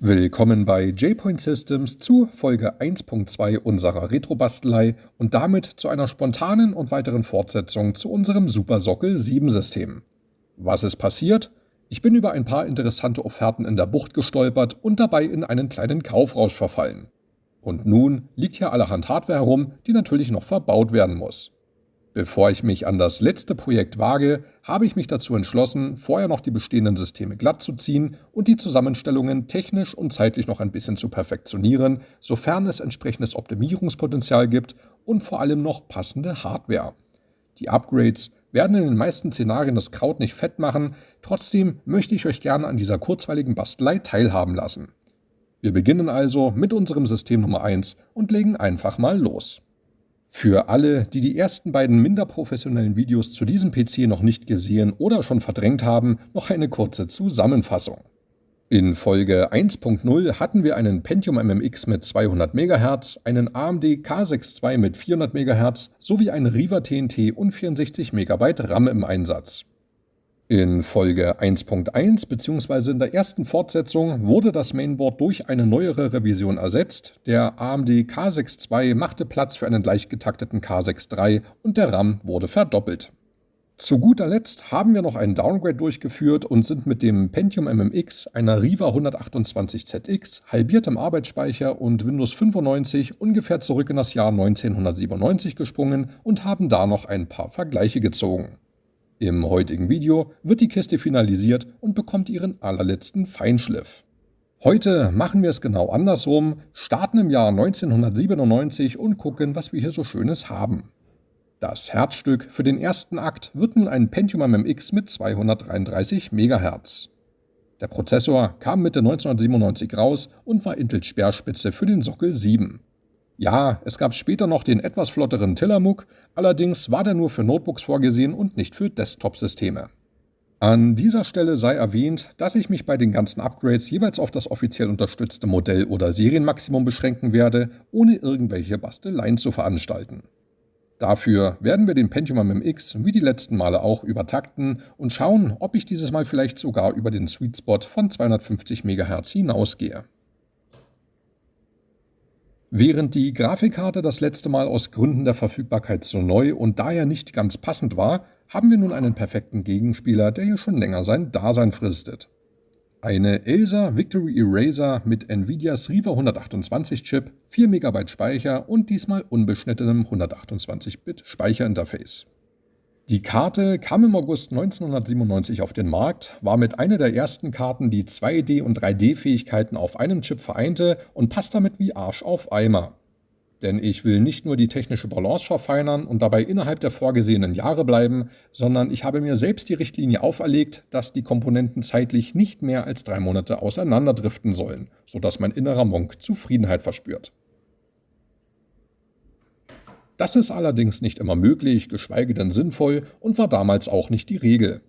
Willkommen bei J-Point Systems zu Folge 1.2 unserer Retro-Bastelei und damit zu einer spontanen und weiteren Fortsetzung zu unserem Super-Sockel 7-System. Was ist passiert? Ich bin über ein paar interessante Offerten in der Bucht gestolpert und dabei in einen kleinen Kaufrausch verfallen. Und nun liegt hier allerhand Hardware herum, die natürlich noch verbaut werden muss. Bevor ich mich an das letzte Projekt wage, habe ich mich dazu entschlossen, vorher noch die bestehenden Systeme glatt zu ziehen und die Zusammenstellungen technisch und zeitlich noch ein bisschen zu perfektionieren, sofern es entsprechendes Optimierungspotenzial gibt und vor allem noch passende Hardware. Die Upgrades werden in den meisten Szenarien das Kraut nicht fett machen, trotzdem möchte ich euch gerne an dieser kurzweiligen Bastelei teilhaben lassen. Wir beginnen also mit unserem System Nummer 1 und legen einfach mal los. Für alle, die die ersten beiden minder professionellen Videos zu diesem PC noch nicht gesehen oder schon verdrängt haben, noch eine kurze Zusammenfassung. In Folge 1.0 hatten wir einen Pentium MMX mit 200 MHz, einen AMD K6 II mit 400 MHz sowie einen Riva TNT und 64 MB RAM im Einsatz. In Folge 1.1 bzw. in der ersten Fortsetzung wurde das Mainboard durch eine neuere Revision ersetzt. Der AMD K6 II machte Platz für einen leicht getakteten K6 III und der RAM wurde verdoppelt. Zu guter Letzt haben wir noch einen Downgrade durchgeführt und sind mit dem Pentium MMX, einer Riva 128ZX, halbiertem Arbeitsspeicher und Windows 95 ungefähr zurück in das Jahr 1997 gesprungen und haben da noch ein paar Vergleiche gezogen. Im heutigen Video wird die Kiste finalisiert und bekommt ihren allerletzten Feinschliff. Heute machen wir es genau andersrum, starten im Jahr 1997 und gucken, was wir hier so Schönes haben. Das Herzstück für den ersten Akt wird nun ein Pentium MMX mit 233 MHz. Der Prozessor kam Mitte 1997 raus und war Intels Speerspitze für den Sockel 7. Ja, es gab später noch den etwas flotteren Tillamook, allerdings war der nur für Notebooks vorgesehen und nicht für Desktop-Systeme. An dieser Stelle sei erwähnt, dass ich mich bei den ganzen Upgrades jeweils auf das offiziell unterstützte Modell oder Serienmaximum beschränken werde, ohne irgendwelche Basteleien zu veranstalten. Dafür werden wir den Pentium MMX wie die letzten Male auch übertakten und schauen, ob ich dieses Mal vielleicht sogar über den Sweet Spot von 250 MHz hinausgehe. Während die Grafikkarte das letzte Mal aus Gründen der Verfügbarkeit so neu und daher nicht ganz passend war, haben wir nun einen perfekten Gegenspieler, der hier schon länger sein Dasein fristet. Eine Acer Victory Eraser mit Nvidias Riva 128 Chip, 4 MB Speicher und diesmal unbeschnittenem 128-Bit Speicherinterface. Die Karte kam im August 1997 auf den Markt, war mit einer der ersten Karten, die 2D- und 3D-Fähigkeiten auf einem Chip vereinte und passt damit wie Arsch auf Eimer. Denn ich will nicht nur die technische Balance verfeinern und dabei innerhalb der vorgesehenen Jahre bleiben, sondern ich habe mir selbst die Richtlinie auferlegt, dass die Komponenten zeitlich nicht mehr als 3 Monate auseinanderdriften sollen, sodass mein innerer Monk Zufriedenheit verspürt. Das ist allerdings nicht immer möglich, geschweige denn sinnvoll und war damals auch nicht die Regel.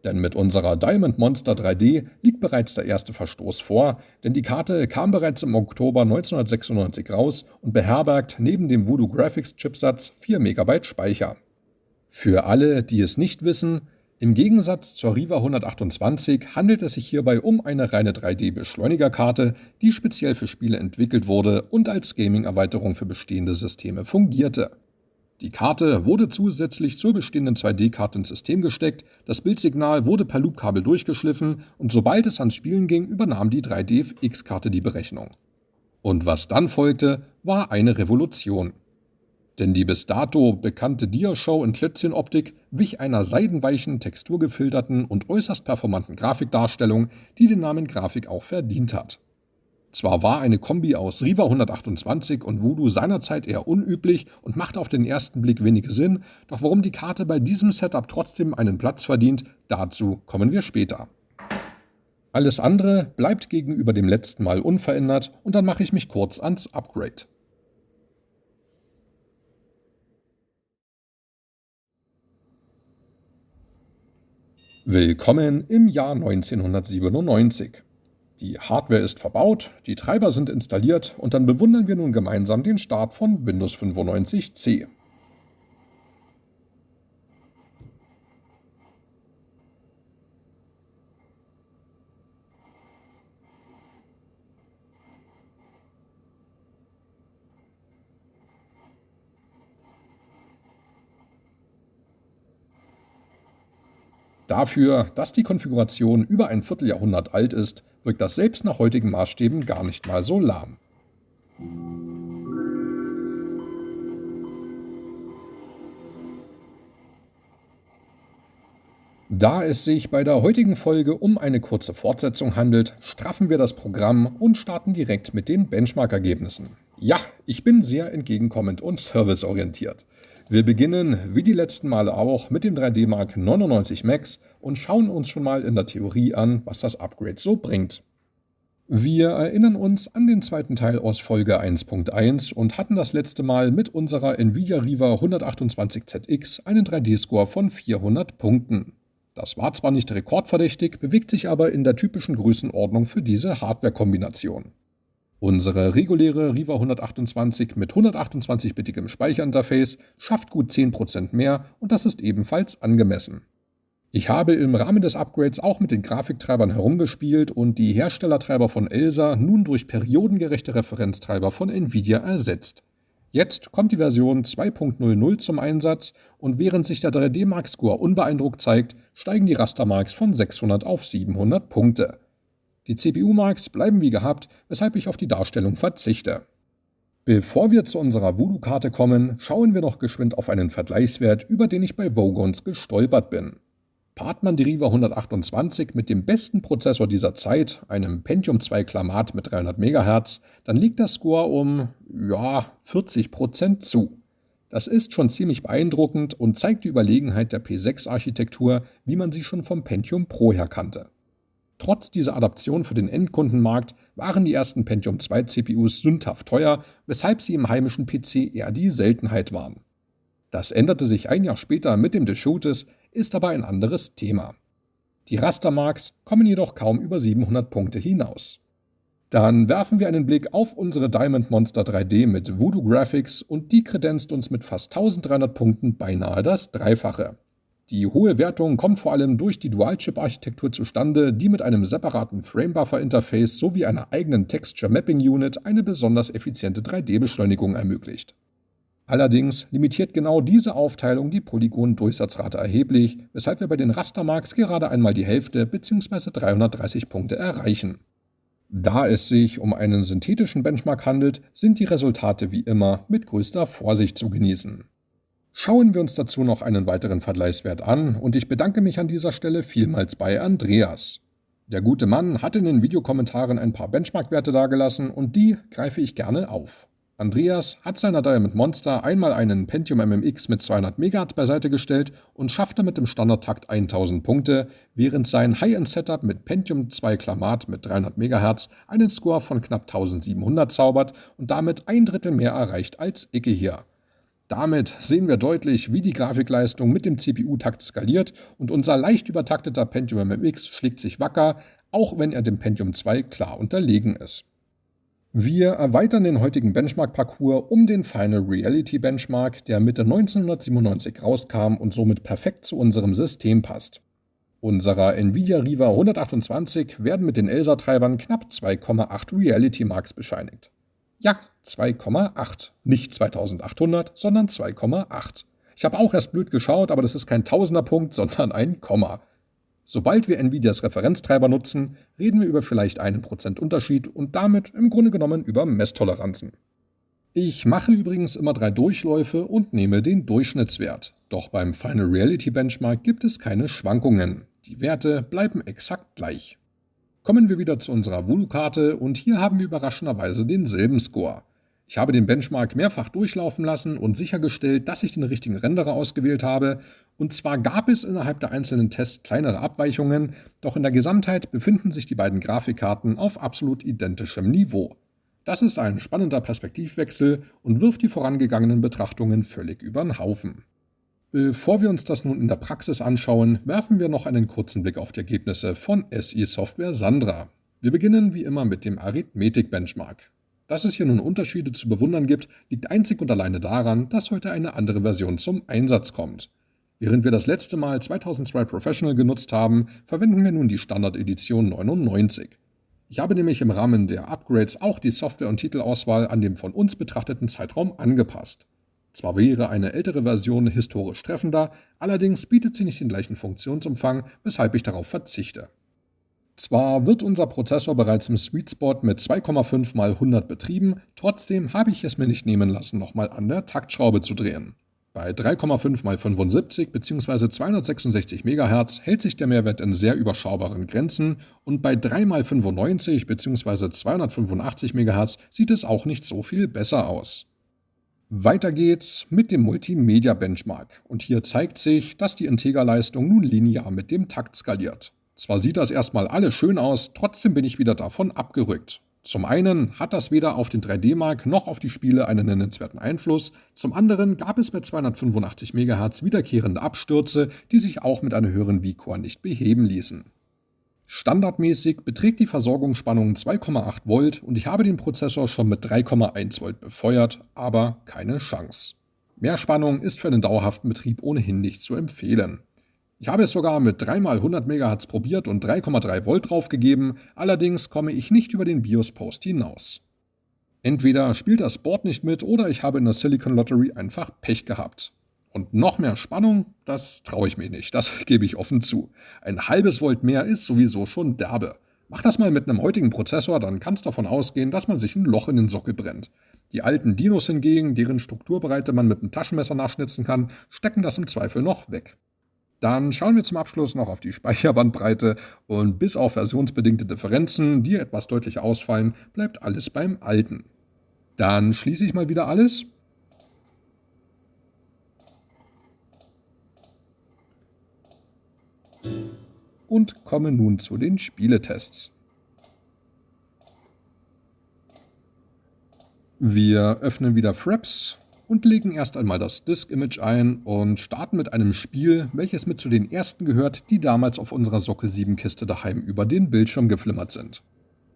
Denn mit unserer Diamond Monster 3D liegt bereits der erste Verstoß vor, denn die Karte kam bereits im Oktober 1996 raus und beherbergt neben dem Voodoo Graphics Chipsatz 4 MB Speicher. Für alle, die es nicht wissen, im Gegensatz zur Riva 128 handelt es sich hierbei um eine reine 3D-Beschleunigerkarte, die speziell für Spiele entwickelt wurde und als Gaming-Erweiterung für bestehende Systeme fungierte. Die Karte wurde zusätzlich zur bestehenden 2D-Karte ins System gesteckt, das Bildsignal wurde per Loopkabel durchgeschliffen und sobald es ans Spielen ging, übernahm die 3DFX-Karte die Berechnung. Und was dann folgte, war eine Revolution. Denn die bis dato bekannte Diashow in Klötzchenoptik wich einer seidenweichen, texturgefilterten und äußerst performanten Grafikdarstellung, die den Namen Grafik auch verdient hat. Zwar war eine Kombi aus Riva 128 und Voodoo seinerzeit eher unüblich und machte auf den ersten Blick wenig Sinn, doch warum die Karte bei diesem Setup trotzdem einen Platz verdient, dazu kommen wir später. Alles andere bleibt gegenüber dem letzten Mal unverändert und dann mache ich mich kurz ans Upgrade. Willkommen im Jahr 1997. Die Hardware ist verbaut, die Treiber sind installiert und dann bewundern wir nun gemeinsam den Start von Windows 95 C. Dafür, dass die Konfiguration über ein Vierteljahrhundert alt ist, wirkt das selbst nach heutigen Maßstäben gar nicht mal so lahm. Da es sich bei der heutigen Folge um eine kurze Fortsetzung handelt, straffen wir das Programm und starten direkt mit den Benchmark-Ergebnissen. Ja, ich bin sehr entgegenkommend und serviceorientiert. Wir beginnen, wie die letzten Male auch, mit dem 3D Mark 99 Max und schauen uns schon mal in der Theorie an, was das Upgrade so bringt. Wir erinnern uns an den zweiten Teil aus Folge 1.1 und hatten das letzte Mal mit unserer Nvidia Riva 128ZX einen 3D-Score von 400 Punkten. Das war zwar nicht rekordverdächtig, bewegt sich aber in der typischen Größenordnung für diese Hardware-Kombination. Unsere reguläre Riva 128 mit 128-bittigem Speicherinterface schafft gut 10% mehr und das ist ebenfalls angemessen. Ich habe im Rahmen des Upgrades auch mit den Grafiktreibern herumgespielt und die Herstellertreiber von Elsa nun durch periodengerechte Referenztreiber von Nvidia ersetzt. Jetzt kommt die Version 2.00 zum Einsatz und während sich der 3D-Mark-Score unbeeindruckt zeigt, steigen die Rastermarks von 600 auf 700 Punkte. Die CPU-Marks bleiben wie gehabt, weshalb ich auf die Darstellung verzichte. Bevor wir zu unserer Voodoo-Karte kommen, schauen wir noch geschwind auf einen Vergleichswert, über den ich bei Vogons gestolpert bin. Paart man die Riva 128 mit dem besten Prozessor dieser Zeit, einem Pentium 2 Klamat mit 300 MHz, dann liegt der Score um, 40% zu. Das ist schon ziemlich beeindruckend und zeigt die Überlegenheit der P6-Architektur, wie man sie schon vom Pentium Pro her kannte. Trotz dieser Adaption für den Endkundenmarkt waren die ersten Pentium 2 CPUs sündhaft teuer, weshalb sie im heimischen PC eher die Seltenheit waren. Das änderte sich ein Jahr später mit dem Deschutes, ist aber ein anderes Thema. Die Rastermarks kommen jedoch kaum über 700 Punkte hinaus. Dann werfen wir einen Blick auf unsere Diamond Monster 3D mit Voodoo Graphics und die kredenzt uns mit fast 1300 Punkten beinahe das Dreifache. Die hohe Wertung kommt vor allem durch die Dual-Chip-Architektur zustande, die mit einem separaten Frame-Buffer-Interface sowie einer eigenen Texture-Mapping-Unit eine besonders effiziente 3D-Beschleunigung ermöglicht. Allerdings limitiert genau diese Aufteilung die Polygon-Durchsatzrate erheblich, weshalb wir bei den Rastermarks gerade einmal die Hälfte bzw. 330 Punkte erreichen. Da es sich um einen synthetischen Benchmark handelt, sind die Resultate wie immer mit größter Vorsicht zu genießen. Schauen wir uns dazu noch einen weiteren Vergleichswert an und ich bedanke mich an dieser Stelle vielmals bei Andreas. Der gute Mann hat in den Videokommentaren ein paar Benchmark-Werte dargelassen und die greife ich gerne auf. Andreas hat seiner Diamond Monster einmal einen Pentium MMX mit 200 MHz beiseite gestellt und schaffte mit dem Standardtakt 1000 Punkte, während sein High-End-Setup mit Pentium 2 Klamat mit 300 MHz einen Score von knapp 1700 zaubert und damit ein Drittel mehr erreicht als Icke hier. Damit sehen wir deutlich, wie die Grafikleistung mit dem CPU-Takt skaliert und unser leicht übertakteter Pentium MMX schlägt sich wacker, auch wenn er dem Pentium 2 klar unterlegen ist. Wir erweitern den heutigen Benchmark-Parcours um den Final Reality Benchmark, der Mitte 1997 rauskam und somit perfekt zu unserem System passt. Unserer Nvidia Riva 128 werden mit den Elsa-Treibern knapp 2,8 Reality Marks bescheinigt. Ja, 2,8. Nicht 2800, sondern 2,8. Ich habe auch erst blöd geschaut, aber das ist kein Tausenderpunkt, sondern ein Komma. Sobald wir Nvidias Referenztreiber nutzen, reden wir über vielleicht 1% Unterschied und damit im Grunde genommen über Messtoleranzen. Ich mache übrigens immer 3 Durchläufe und nehme den Durchschnittswert. Doch beim Final Reality Benchmark gibt es keine Schwankungen. Die Werte bleiben exakt gleich. Kommen wir wieder zu unserer Voodoo-Karte und hier haben wir überraschenderweise denselben Score. Ich habe den Benchmark mehrfach durchlaufen lassen und sichergestellt, dass ich den richtigen Renderer ausgewählt habe. Und zwar gab es innerhalb der einzelnen Tests kleinere Abweichungen, doch in der Gesamtheit befinden sich die beiden Grafikkarten auf absolut identischem Niveau. Das ist ein spannender Perspektivwechsel und wirft die vorangegangenen Betrachtungen völlig über den Haufen. Bevor wir uns das nun in der Praxis anschauen, werfen wir noch einen kurzen Blick auf die Ergebnisse von SI Software Sandra. Wir beginnen wie immer mit dem Arithmetik-Benchmark. Dass es hier nun Unterschiede zu bewundern gibt, liegt einzig und alleine daran, dass heute eine andere Version zum Einsatz kommt. Während wir das letzte Mal 2002 Professional genutzt haben, verwenden wir nun die Standard-Edition 99. Ich habe nämlich im Rahmen der Upgrades auch die Software- und Titelauswahl an dem von uns betrachteten Zeitraum angepasst. Zwar wäre eine ältere Version historisch treffender, allerdings bietet sie nicht den gleichen Funktionsumfang, weshalb ich darauf verzichte. Zwar wird unser Prozessor bereits im Sweet Spot mit 2,5 mal 100 betrieben, trotzdem habe ich es mir nicht nehmen lassen, nochmal an der Taktschraube zu drehen. Bei 3,5 mal 75 bzw. 266 MHz hält sich der Mehrwert in sehr überschaubaren Grenzen und bei 3 mal 95 bzw. 285 MHz sieht es auch nicht so viel besser aus. Weiter geht's mit dem Multimedia Benchmark und hier zeigt sich, dass die Integerleistung nun linear mit dem Takt skaliert. Zwar sieht das erstmal alles schön aus, trotzdem bin ich wieder davon abgerückt. Zum einen hat das weder auf den 3D-Mark noch auf die Spiele einen nennenswerten Einfluss, zum anderen gab es mit 285 MHz wiederkehrende Abstürze, die sich auch mit einer höheren V-Core nicht beheben ließen. Standardmäßig beträgt die Versorgungsspannung 2,8 Volt und ich habe den Prozessor schon mit 3,1 Volt befeuert, aber keine Chance. Mehr Spannung ist für einen dauerhaften Betrieb ohnehin nicht zu empfehlen. Ich habe es sogar mit 3 mal 100 MHz probiert und 3,3 Volt draufgegeben, allerdings komme ich nicht über den BIOS-Post hinaus. Entweder spielt das Board nicht mit oder ich habe in der Silicon Lottery einfach Pech gehabt. Und noch mehr Spannung, das traue ich mir nicht, das gebe ich offen zu. Ein halbes Volt mehr ist sowieso schon derbe. Mach das mal mit einem heutigen Prozessor, dann kannst du davon ausgehen, dass man sich ein Loch in den Sockel brennt. Die alten Dinos hingegen, deren Strukturbreite man mit einem Taschenmesser nachschnitzen kann, stecken das im Zweifel noch weg. Dann schauen wir zum Abschluss noch auf die Speicherbandbreite und bis auf versionsbedingte Differenzen, die etwas deutlicher ausfallen, bleibt alles beim Alten. Dann schließe ich mal wieder alles. Und komme nun zu den Spieletests. Wir öffnen wieder Fraps und legen erst einmal das Disk-Image ein und starten mit einem Spiel, welches mit zu den ersten gehört, die damals auf unserer Sockel 7 Kiste daheim über den Bildschirm geflimmert sind.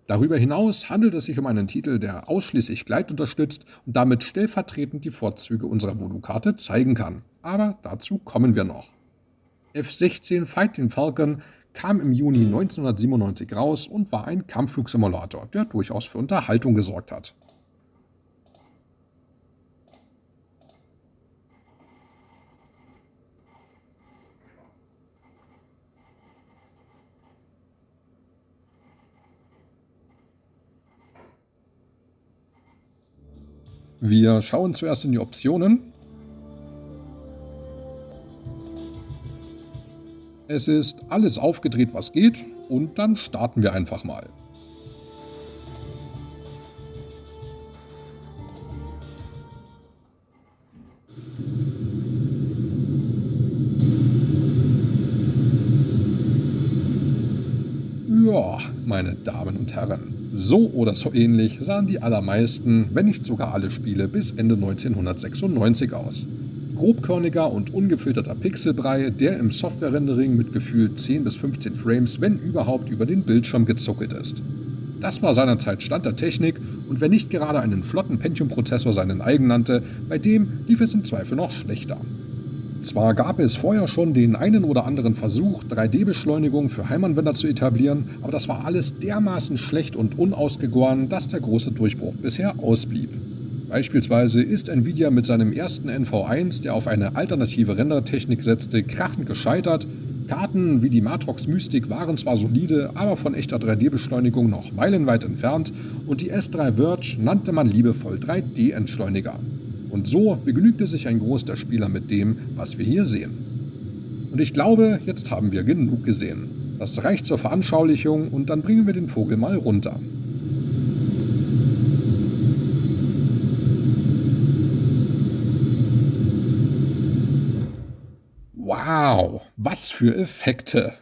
Darüber hinaus handelt es sich um einen Titel, der ausschließlich Glide unterstützt und damit stellvertretend die Vorzüge unserer Voodoo-Karte zeigen kann. Aber dazu kommen wir noch. F-16 Fighting Falcon kam im Juni 1997 raus und war ein Kampfflugsimulator, der durchaus für Unterhaltung gesorgt hat. Wir schauen zuerst in die Optionen. Es ist alles aufgedreht, was geht, und dann starten wir einfach mal. Ja, meine Damen und Herren. So oder so ähnlich sahen die allermeisten, wenn nicht sogar alle Spiele bis Ende 1996 aus. Grobkörniger und ungefilterter Pixelbrei, der im Software-Rendering mit gefühlt 10 bis 15 Frames, wenn überhaupt, über den Bildschirm gezuckelt ist. Das war seinerzeit Stand der Technik und wer nicht gerade einen flotten Pentium-Prozessor seinen eigen nannte, bei dem lief es im Zweifel noch schlechter. Zwar gab es vorher schon den einen oder anderen Versuch, 3D-Beschleunigung für Heimanwender zu etablieren, aber das war alles dermaßen schlecht und unausgegoren, dass der große Durchbruch bisher ausblieb. Beispielsweise ist Nvidia mit seinem ersten NV1, der auf eine alternative Rendertechnik setzte, krachend gescheitert. Karten wie die Matrox Mystic waren zwar solide, aber von echter 3D-Beschleunigung noch meilenweit entfernt und die S3 Verge nannte man liebevoll 3D-Entschleuniger. Und so begnügte sich ein Groß der Spieler mit dem, was wir hier sehen. Und ich glaube, jetzt haben wir genug gesehen. Das reicht zur Veranschaulichung und dann bringen wir den Vogel mal runter. Wow, was für Effekte!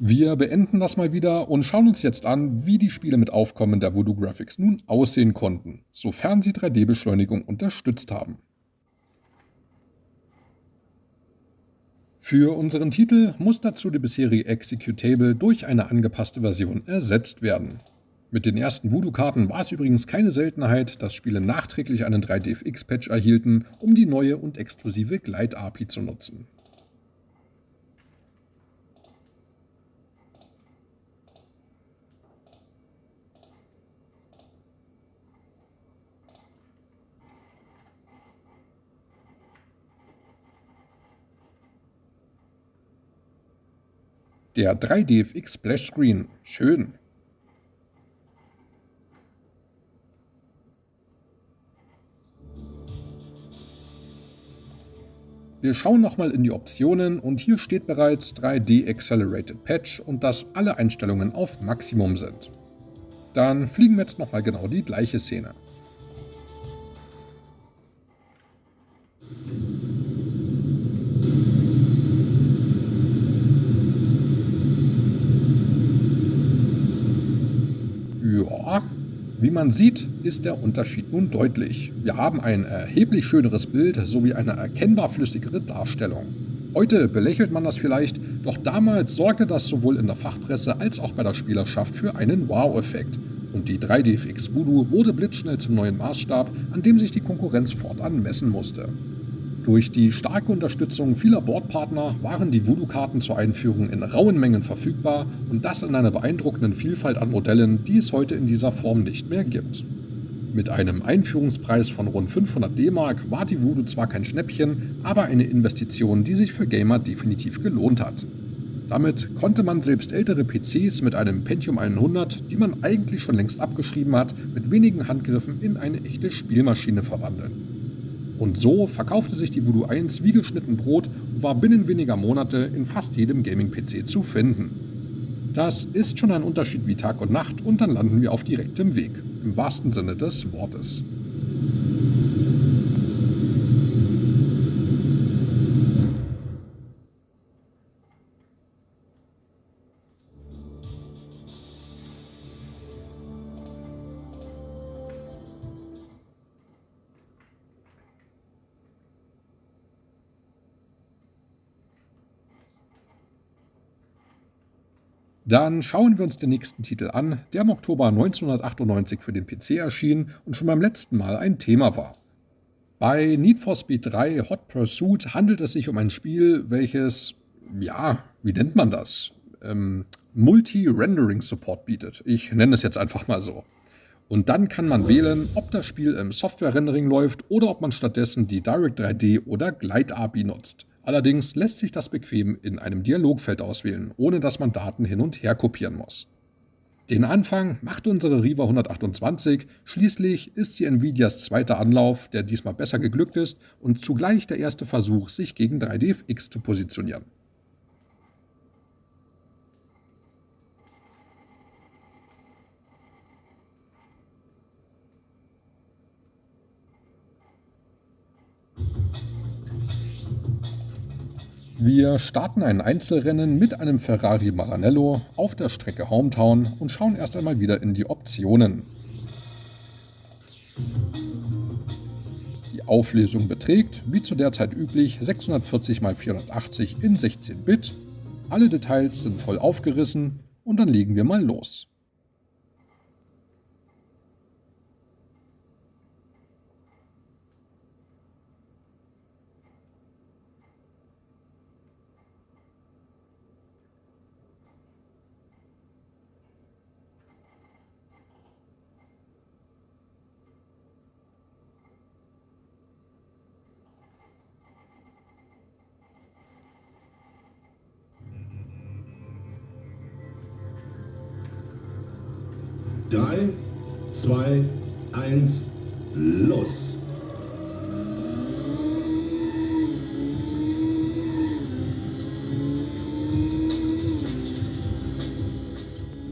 Wir beenden das mal wieder und schauen uns jetzt an, wie die Spiele mit Aufkommen der Voodoo Graphics nun aussehen konnten, sofern sie 3D-Beschleunigung unterstützt haben. Für unseren Titel muss dazu die bisherige Executable durch eine angepasste Version ersetzt werden. Mit den ersten Voodoo-Karten war es übrigens keine Seltenheit, dass Spiele nachträglich einen 3DFX-Patch erhielten, um die neue und exklusive Glide-API zu nutzen. Der 3DFX Splash Screen. Schön. Wir schauen nochmal in die Optionen und hier steht bereits 3D Accelerated Patch und dass alle Einstellungen auf Maximum sind. Dann fliegen wir jetzt nochmal genau die gleiche Szene. Ja, wie man sieht, ist der Unterschied nun deutlich. Wir haben ein erheblich schöneres Bild sowie eine erkennbar flüssigere Darstellung. Heute belächelt man das vielleicht, doch damals sorgte das sowohl in der Fachpresse als auch bei der Spielerschaft für einen Wow-Effekt. Und die 3DFX Voodoo wurde blitzschnell zum neuen Maßstab, an dem sich die Konkurrenz fortan messen musste. Durch die starke Unterstützung vieler Boardpartner waren die Voodoo-Karten zur Einführung in rauen Mengen verfügbar und das in einer beeindruckenden Vielfalt an Modellen, die es heute in dieser Form nicht mehr gibt. Mit einem Einführungspreis von rund 500 D-Mark war die Voodoo zwar kein Schnäppchen, aber eine Investition, die sich für Gamer definitiv gelohnt hat. Damit konnte man selbst ältere PCs mit einem Pentium 100, die man eigentlich schon längst abgeschrieben hat, mit wenigen Handgriffen in eine echte Spielmaschine verwandeln. Und so verkaufte sich die Voodoo 1 wie geschnitten Brot und war binnen weniger Monate in fast jedem Gaming-PC zu finden. Das ist schon ein Unterschied wie Tag und Nacht und dann landen wir auf direktem Weg, im wahrsten Sinne des Wortes. Dann schauen wir uns den nächsten Titel an, der im Oktober 1998 für den PC erschien und schon beim letzten Mal ein Thema war. Bei Need for Speed 3 Hot Pursuit handelt es sich um ein Spiel, welches, ja, wie nennt man das? Multi-Rendering-Support bietet. Ich nenne es jetzt einfach mal so. Und dann kann man wählen, ob das Spiel im Software-Rendering läuft oder ob man stattdessen die Direct 3D oder Glide API nutzt. Allerdings lässt sich das bequem in einem Dialogfeld auswählen, ohne dass man Daten hin und her kopieren muss. Den Anfang macht unsere Riva 128, schließlich ist sie Nvidias zweiter Anlauf, der diesmal besser geglückt ist und zugleich der erste Versuch, sich gegen 3DFX zu positionieren. Wir starten ein Einzelrennen mit einem Ferrari Maranello auf der Strecke Hometown und schauen erst einmal wieder in die Optionen. Die Auflösung beträgt, wie zu der Zeit üblich, 640 x 480 in 16 Bit. Alle Details sind voll aufgerissen und dann legen wir mal los. Drei, zwei, eins, los!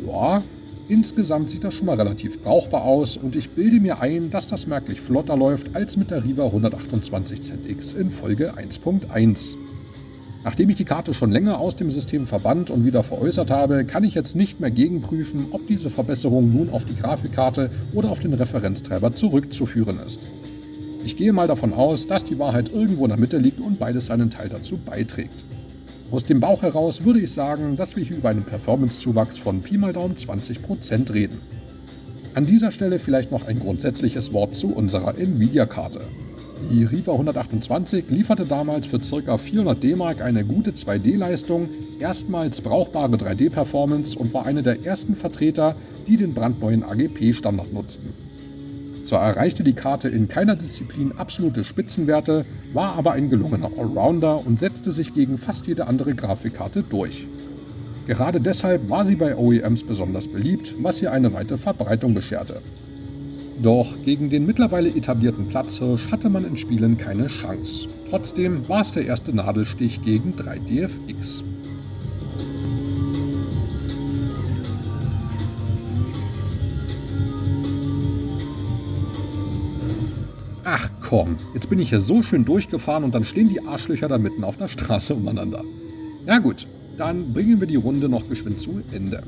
Ja, insgesamt sieht das schon mal relativ brauchbar aus und ich bilde mir ein, dass das merklich flotter läuft als mit der Riva 128ZX in Folge 1.1. Nachdem ich die Karte schon länger aus dem System verbannt und wieder veräußert habe, kann ich jetzt nicht mehr gegenprüfen, ob diese Verbesserung nun auf die Grafikkarte oder auf den Referenztreiber zurückzuführen ist. Ich gehe mal davon aus, dass die Wahrheit irgendwo in der Mitte liegt und beides seinen Teil dazu beiträgt. Aus dem Bauch heraus würde ich sagen, dass wir hier über einen Performance-Zuwachs von Pi mal Daumen 20% reden. An dieser Stelle vielleicht noch ein grundsätzliches Wort zu unserer Nvidia-Karte. Die Riva 128 lieferte damals für ca. 400 D-Mark eine gute 2D-Leistung, erstmals brauchbare 3D-Performance und war eine der ersten Vertreter, die den brandneuen AGP-Standard nutzten. Zwar erreichte die Karte in keiner Disziplin absolute Spitzenwerte, war aber ein gelungener Allrounder und setzte sich gegen fast jede andere Grafikkarte durch. Gerade deshalb war sie bei OEMs besonders beliebt, was ihr eine weite Verbreitung bescherte. Doch gegen den mittlerweile etablierten Platzhirsch hatte man in Spielen keine Chance. Trotzdem war es der erste Nadelstich gegen 3DFX. Ach komm, jetzt bin ich hier so schön durchgefahren und dann stehen die Arschlöcher da mitten auf der Straße umeinander. Ja gut, dann bringen wir die Runde noch geschwind zu Ende.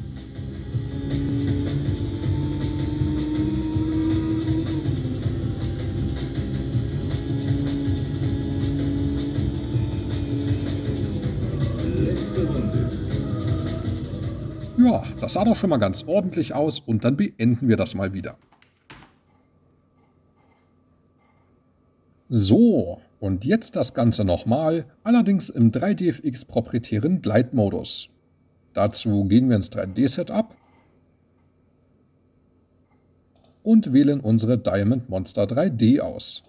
Letzte Runde. Ja, das sah doch schon mal ganz ordentlich aus und dann beenden wir das mal wieder. So, und jetzt das Ganze nochmal, allerdings im 3DFX proprietären Glide-Modus. Dazu gehen wir ins 3D-Setup und wählen unsere Diamond Monster 3D aus.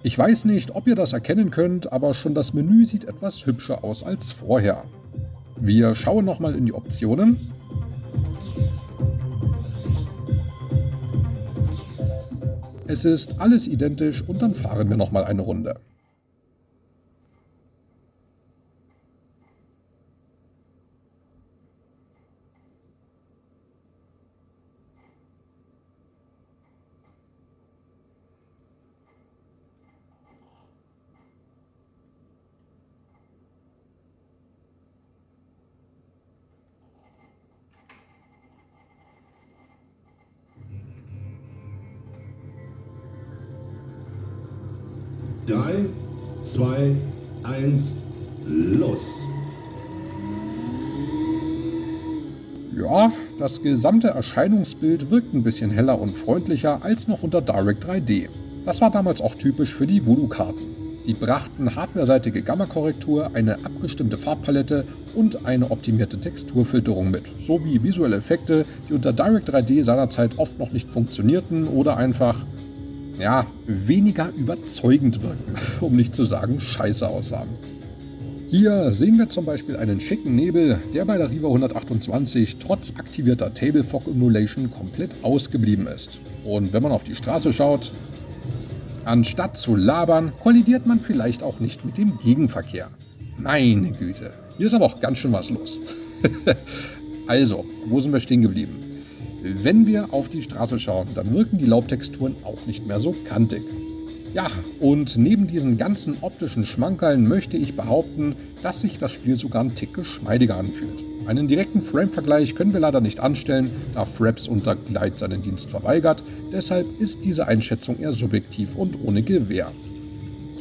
Ich weiß nicht, ob ihr das erkennen könnt, aber schon das Menü sieht etwas hübscher aus als vorher. Wir schauen nochmal in die Optionen. Es ist alles identisch und dann fahren wir nochmal eine Runde. Drei, zwei, eins, los. Ja, das gesamte Erscheinungsbild wirkt ein bisschen heller und freundlicher als noch unter Direct 3D. Das war damals auch typisch für die Voodoo-Karten. Sie brachten hardwareseitige Gamma-Korrektur, eine abgestimmte Farbpalette und eine optimierte Texturfilterung mit, sowie visuelle Effekte, die unter Direct 3D seinerzeit oft noch nicht funktionierten oder einfach, ja, weniger überzeugend wirken, um nicht zu sagen scheiße aussahen. Hier sehen wir zum Beispiel einen schicken Nebel, der bei der Riva 128 trotz aktivierter Table Fog Emulation komplett ausgeblieben ist. Und wenn man auf die Straße schaut, anstatt zu labern, kollidiert man vielleicht auch nicht mit dem Gegenverkehr. Meine Güte, hier ist aber auch ganz schön was los. Also, wo sind wir stehen geblieben? Wenn wir auf die Straße schauen, dann wirken die Laubtexturen auch nicht mehr so kantig. Ja, und neben diesen ganzen optischen Schmankerln möchte ich behaupten, dass sich das Spiel sogar einen Tick geschmeidiger anfühlt. Einen direkten Frame-Vergleich können wir leider nicht anstellen, da Fraps unter Glide seinen Dienst verweigert, deshalb ist diese Einschätzung eher subjektiv und ohne Gewähr.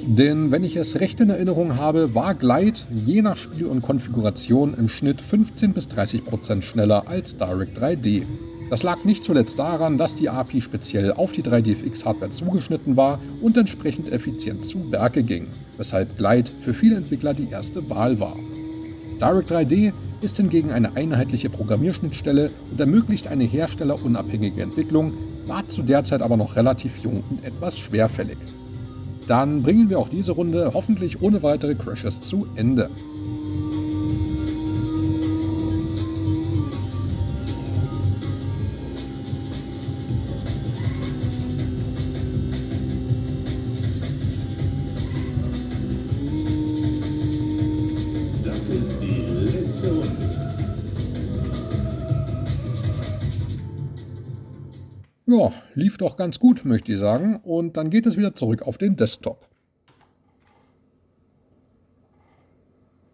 Denn wenn ich es recht in Erinnerung habe, war Glide je nach Spiel und Konfiguration im Schnitt 15-30% schneller als Direct 3D. Das lag nicht zuletzt daran, dass die API speziell auf die 3DFX-Hardware zugeschnitten war und entsprechend effizient zu Werke ging, weshalb Glide für viele Entwickler die erste Wahl war. Direct 3D ist hingegen eine einheitliche Programmierschnittstelle und ermöglicht eine herstellerunabhängige Entwicklung, war zu der Zeit aber noch relativ jung und etwas schwerfällig. Dann bringen wir auch diese Runde hoffentlich ohne weitere Crashes zu Ende. Das ist die letzte Runde. Ja, lief doch ganz gut, möchte ich sagen. Und dann geht es wieder zurück auf den Desktop.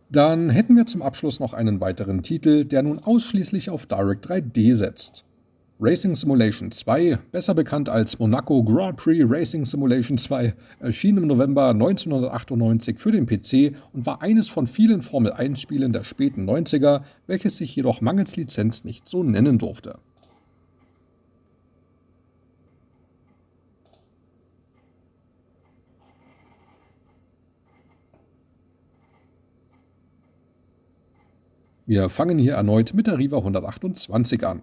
Dann hätten wir zum Abschluss noch einen weiteren Titel, der nun ausschließlich auf Direct 3D setzt. Racing Simulation 2, besser bekannt als Monaco Grand Prix Racing Simulation 2, erschien im November 1998 für den PC und war eines von vielen Formel-1-Spielen der späten 90er, welches sich jedoch mangels Lizenz nicht so nennen durfte. Wir fangen hier erneut mit der Riva 128 an.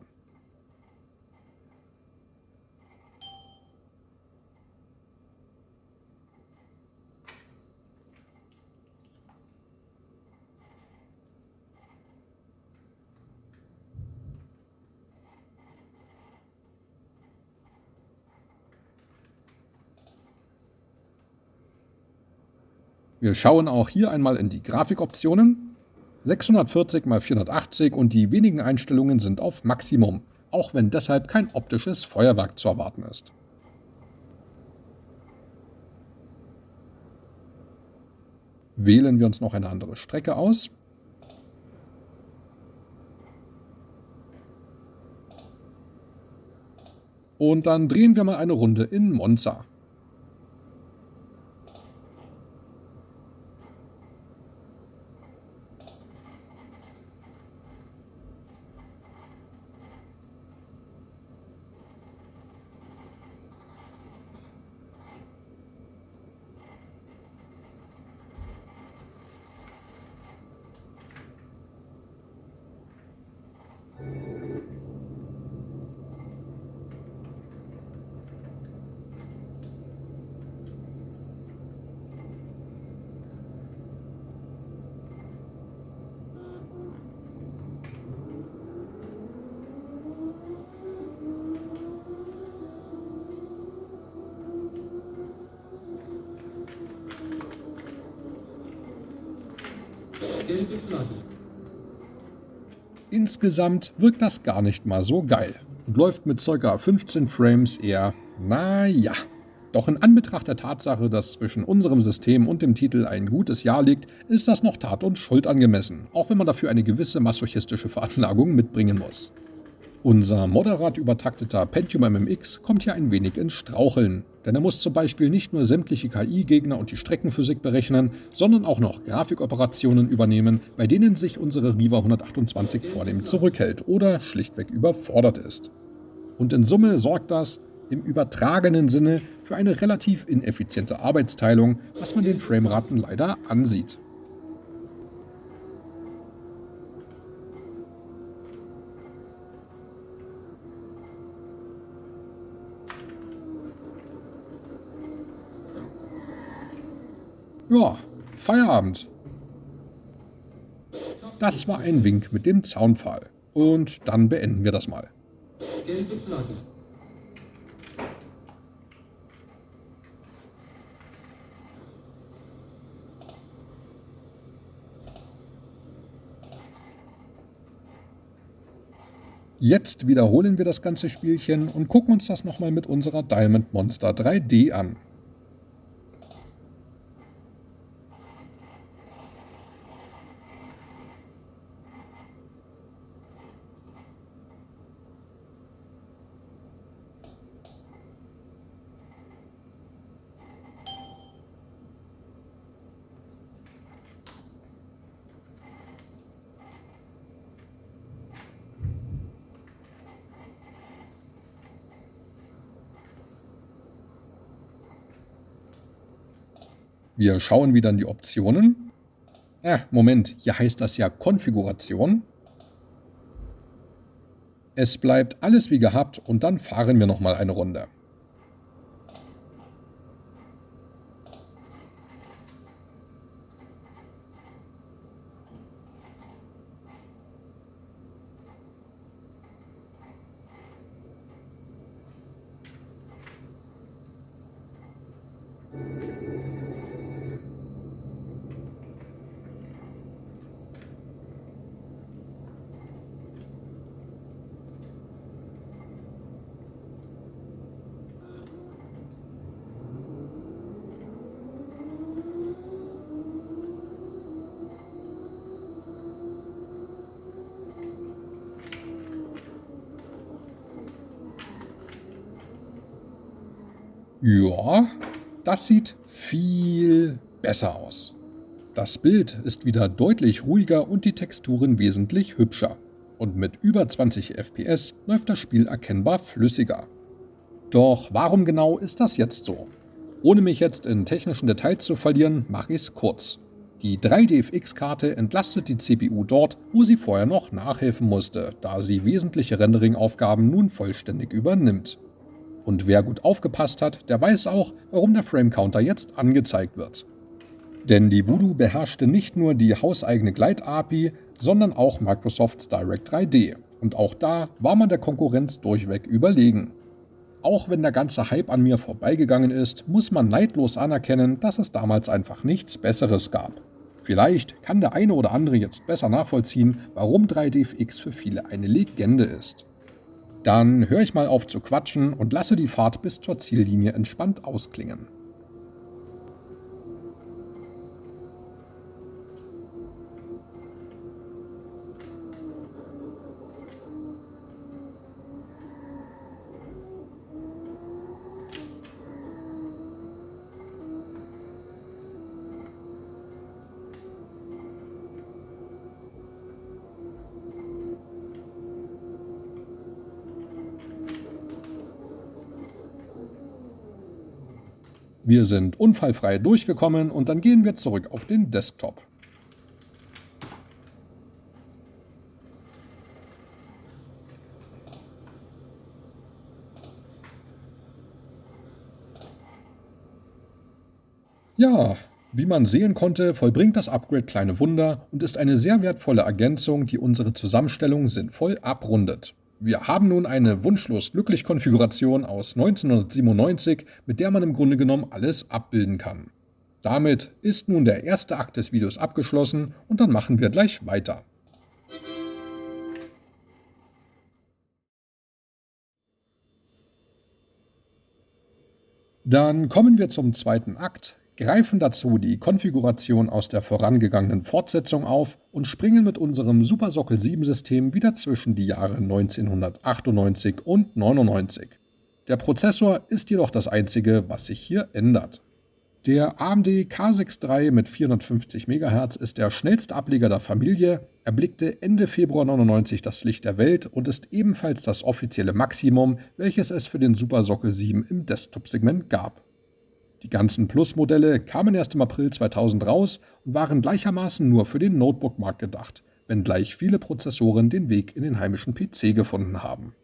Wir schauen auch hier einmal in die Grafikoptionen. 640 x 480 und die wenigen Einstellungen sind auf Maximum, auch wenn deshalb kein optisches Feuerwerk zu erwarten ist. Wählen wir uns noch eine andere Strecke aus. Und dann drehen wir mal eine Runde in Monza. Gelbe Flagge. Insgesamt wirkt das gar nicht mal so geil und läuft mit ca. 15 Frames eher, naja. Doch in Anbetracht der Tatsache, dass zwischen unserem System und dem Titel ein gutes Jahr liegt, ist das noch Tat und Schuld angemessen, auch wenn man dafür eine gewisse masochistische Veranlagung mitbringen muss. Unser moderat übertakteter Pentium MMX kommt hier ein wenig ins Straucheln, denn er muss zum Beispiel nicht nur sämtliche KI-Gegner und die Streckenphysik berechnen, sondern auch noch Grafikoperationen übernehmen, bei denen sich unsere Riva 128 vornehm zurückhält oder schlichtweg überfordert ist. Und in Summe sorgt das im übertragenen Sinne für eine relativ ineffiziente Arbeitsteilung, was man den Frameraten leider ansieht. Ja, Feierabend. Das war ein Wink mit dem Zaunpfahl. Und dann beenden wir das mal. Gelbe Flagge. Jetzt wiederholen wir das ganze Spielchen und gucken uns das nochmal mit unserer Diamond Monster 3D an. Wir schauen wieder in die Optionen. Moment, hier heißt das ja Konfiguration. Es bleibt alles wie gehabt und dann fahren wir nochmal eine Runde. Ja, das sieht viel besser aus. Das Bild ist wieder deutlich ruhiger und die Texturen wesentlich hübscher. Und mit über 20 FPS läuft das Spiel erkennbar flüssiger. Doch warum genau ist das jetzt so? Ohne mich jetzt in technischen Details zu verlieren, mache ich es kurz. Die 3DFX-Karte entlastet die CPU dort, wo sie vorher noch nachhelfen musste, da sie wesentliche Rendering-Aufgaben nun vollständig übernimmt. Und wer gut aufgepasst hat, der weiß auch, warum der Frame-Counter jetzt angezeigt wird. Denn die Voodoo beherrschte nicht nur die hauseigene Glide-API, sondern auch Microsofts Direct 3D. Und auch da war man der Konkurrenz durchweg überlegen. Auch wenn der ganze Hype an mir vorbeigegangen ist, muss man neidlos anerkennen, dass es damals einfach nichts Besseres gab. Vielleicht kann der eine oder andere jetzt besser nachvollziehen, warum 3DFX für viele eine Legende ist. Dann höre ich mal auf zu quatschen und lasse die Fahrt bis zur Ziellinie entspannt ausklingen. Wir sind unfallfrei durchgekommen und dann gehen wir zurück auf den Desktop. Ja, wie man sehen konnte, vollbringt das Upgrade kleine Wunder und ist eine sehr wertvolle Ergänzung, die unsere Zusammenstellung sinnvoll abrundet. Wir haben nun eine wunschlos glücklich Konfiguration aus 1997, mit der man im Grunde genommen alles abbilden kann. Damit ist nun der erste Akt des Videos abgeschlossen und dann machen wir gleich weiter. Dann kommen wir zum zweiten Akt, greifen dazu die Konfiguration aus der vorangegangenen Fortsetzung auf und springen mit unserem Supersockel 7 System wieder zwischen die Jahre 1998 und 99. Der Prozessor ist jedoch das einzige, was sich hier ändert. Der AMD K6 III mit 450 MHz ist der schnellste Ableger der Familie, erblickte Ende Februar 99 das Licht der Welt und ist ebenfalls das offizielle Maximum, welches es für den Supersockel 7 im Desktop-Segment gab. Die ganzen Plus-Modelle kamen erst im April 2000 raus und waren gleichermaßen nur für den Notebook-Markt gedacht, wenngleich viele Prozessoren den Weg in den heimischen PC gefunden haben.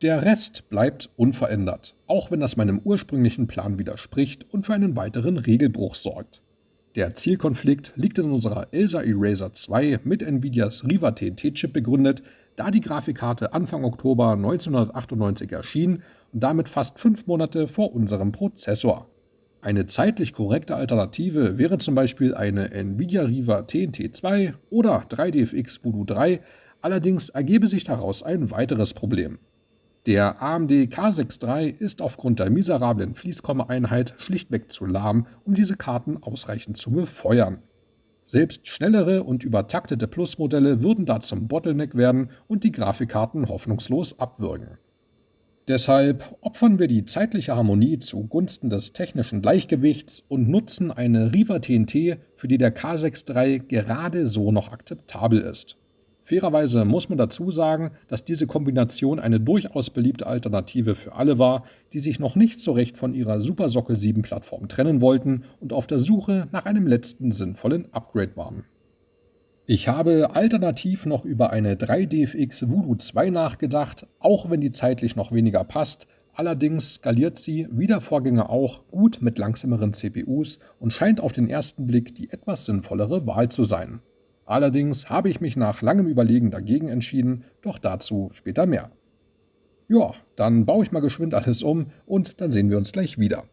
Der Rest bleibt unverändert, auch wenn das meinem ursprünglichen Plan widerspricht und für einen weiteren Regelbruch sorgt. Der Zielkonflikt liegt in unserer Elsa Eraser 2 mit Nvidias Riva TNT-Chip begründet, da die Grafikkarte Anfang Oktober 1998 erschien und damit fast 5 Monate vor unserem Prozessor. Eine zeitlich korrekte Alternative wäre zum Beispiel eine Nvidia Riva TNT 2 oder 3DFX Voodoo 3, allerdings ergebe sich daraus ein weiteres Problem. Der AMD K6 III ist aufgrund der miserablen Fließkomma-Einheit schlichtweg zu lahm, um diese Karten ausreichend zu befeuern. Selbst schnellere und übertaktete Plus-Modelle würden da zum Bottleneck werden und die Grafikkarten hoffnungslos abwürgen. Deshalb opfern wir die zeitliche Harmonie zugunsten des technischen Gleichgewichts und nutzen eine Riva TNT, für die der K6 III gerade so noch akzeptabel ist. Fairerweise muss man dazu sagen, dass diese Kombination eine durchaus beliebte Alternative für alle war, die sich noch nicht so recht von ihrer Supersockel 7 Plattform trennen wollten und auf der Suche nach einem letzten sinnvollen Upgrade waren. Ich habe alternativ noch über eine 3DFX Voodoo 2 nachgedacht, auch wenn die zeitlich noch weniger passt. Allerdings skaliert sie, wie der Vorgänger auch, gut mit langsameren CPUs und scheint auf den ersten Blick die etwas sinnvollere Wahl zu sein. Allerdings habe ich mich nach langem Überlegen dagegen entschieden, doch dazu später mehr. Ja, dann baue ich mal geschwind alles um und dann sehen wir uns gleich wieder.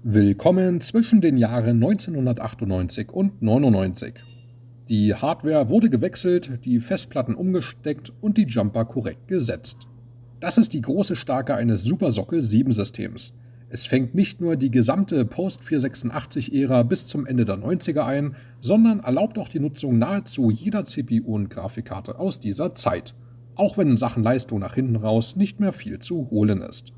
Willkommen zwischen den Jahren 1998 und 99. Die Hardware wurde gewechselt, die Festplatten umgesteckt und die Jumper korrekt gesetzt. Das ist die große Stärke eines Supersockel 7 Systems. Es fängt nicht nur die gesamte Post-486-Ära bis zum Ende der 90er ein, sondern erlaubt auch die Nutzung nahezu jeder CPU und Grafikkarte aus dieser Zeit, auch wenn in Sachen Leistung nach hinten raus nicht mehr viel zu holen ist.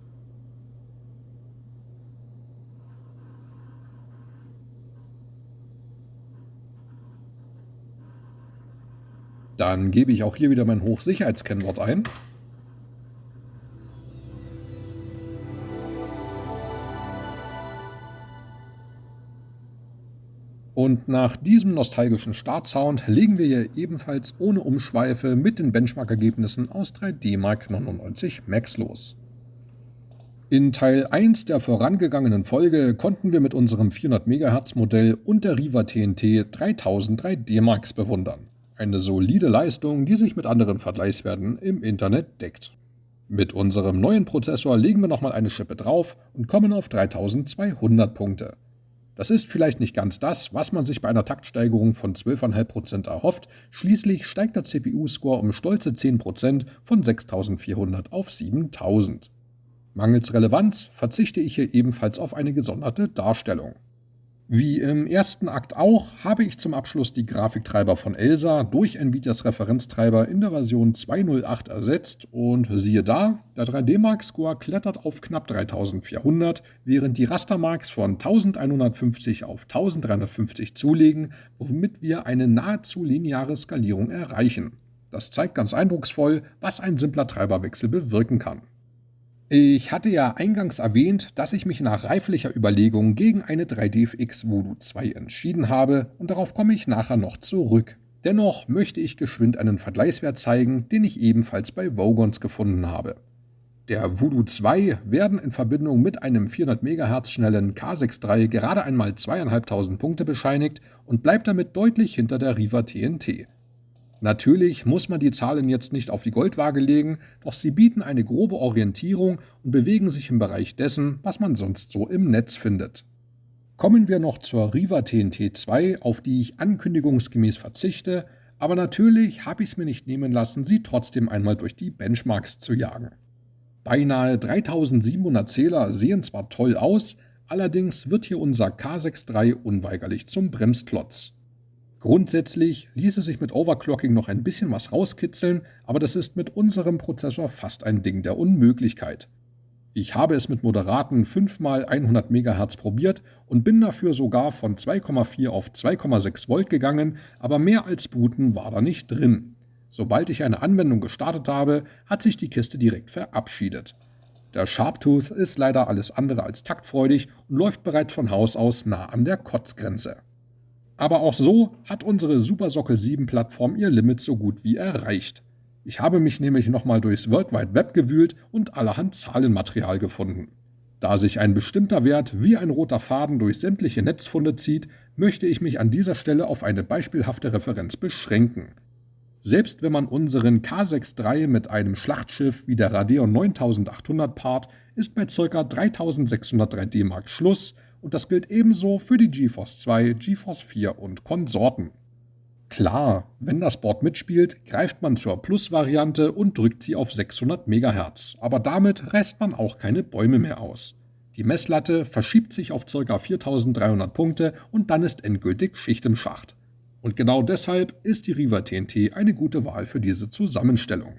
Dann gebe ich auch hier wieder mein Hochsicherheitskennwort ein. Und nach diesem nostalgischen Startsound legen wir hier ebenfalls ohne Umschweife mit den Benchmark-Ergebnissen aus 3D Mark 99 Max los. In Teil 1 der vorangegangenen Folge konnten wir mit unserem 400 MHz Modell und der Riva TNT 3000 3D Marks bewundern. Eine solide Leistung, die sich mit anderen Vergleichswerten im Internet deckt. Mit unserem neuen Prozessor legen wir nochmal eine Schippe drauf und kommen auf 3200 Punkte. Das ist vielleicht nicht ganz das, was man sich bei einer Taktsteigerung von 12,5% erhofft, schließlich steigt der CPU-Score um stolze 10% von 6400 auf 7000. Mangels Relevanz verzichte ich hier ebenfalls auf eine gesonderte Darstellung. Wie im ersten Akt auch, habe ich zum Abschluss die Grafiktreiber von Elsa durch Nvidias Referenztreiber in der Version 2.0.8 ersetzt und siehe da, der 3D Mark Score klettert auf knapp 3400, während die Rastermarks von 1150 auf 1350 zulegen, womit wir eine nahezu lineare Skalierung erreichen. Das zeigt ganz eindrucksvoll, was ein simpler Treiberwechsel bewirken kann. Ich hatte ja eingangs erwähnt, dass ich mich nach reiflicher Überlegung gegen eine 3DFX Voodoo 2 entschieden habe und darauf komme ich nachher noch zurück. Dennoch möchte ich geschwind einen Vergleichswert zeigen, den ich ebenfalls bei Vogons gefunden habe. Der Voodoo 2 werden in Verbindung mit einem 400 MHz schnellen K6 III gerade einmal 2500 Punkte bescheinigt und bleibt damit deutlich hinter der Riva TNT. Natürlich muss man die Zahlen jetzt nicht auf die Goldwaage legen, doch sie bieten eine grobe Orientierung und bewegen sich im Bereich dessen, was man sonst so im Netz findet. Kommen wir noch zur Riva TNT 2, auf die ich ankündigungsgemäß verzichte, aber natürlich habe ich es mir nicht nehmen lassen, sie trotzdem einmal durch die Benchmarks zu jagen. Beinahe 3700 Zähler sehen zwar toll aus, allerdings wird hier unser K6 III unweigerlich zum Bremsklotz. Grundsätzlich ließe sich mit Overclocking noch ein bisschen was rauskitzeln, aber das ist mit unserem Prozessor fast ein Ding der Unmöglichkeit. Ich habe es mit moderaten 5x100 MHz probiert und bin dafür sogar von 2,4 auf 2,6 Volt gegangen, aber mehr als booten war da nicht drin. Sobald ich eine Anwendung gestartet habe, hat sich die Kiste direkt verabschiedet. Der Sharptooth ist leider alles andere als taktfreudig und läuft bereits von Haus aus nah an der Kotzgrenze. Aber auch so hat unsere Supersockel 7 Plattform ihr Limit so gut wie erreicht. Ich habe mich nämlich nochmal durchs World Wide Web gewühlt und allerhand Zahlenmaterial gefunden. Da sich ein bestimmter Wert wie ein roter Faden durch sämtliche Netzfunde zieht, möchte ich mich an dieser Stelle auf eine beispielhafte Referenz beschränken. Selbst wenn man unseren K6 III mit einem Schlachtschiff wie der Radeon 9800 paart, ist bei ca. 3600 3D Mark Schluss und das gilt ebenso für die GeForce 2, GeForce 4 und Konsorten. Klar, wenn das Board mitspielt, greift man zur Plus-Variante und drückt sie auf 600 MHz, aber damit reißt man auch keine Bäume mehr aus. Die Messlatte verschiebt sich auf ca. 4300 Punkte und dann ist endgültig Schicht im Schacht. Und genau deshalb ist die Riva TNT eine gute Wahl für diese Zusammenstellung.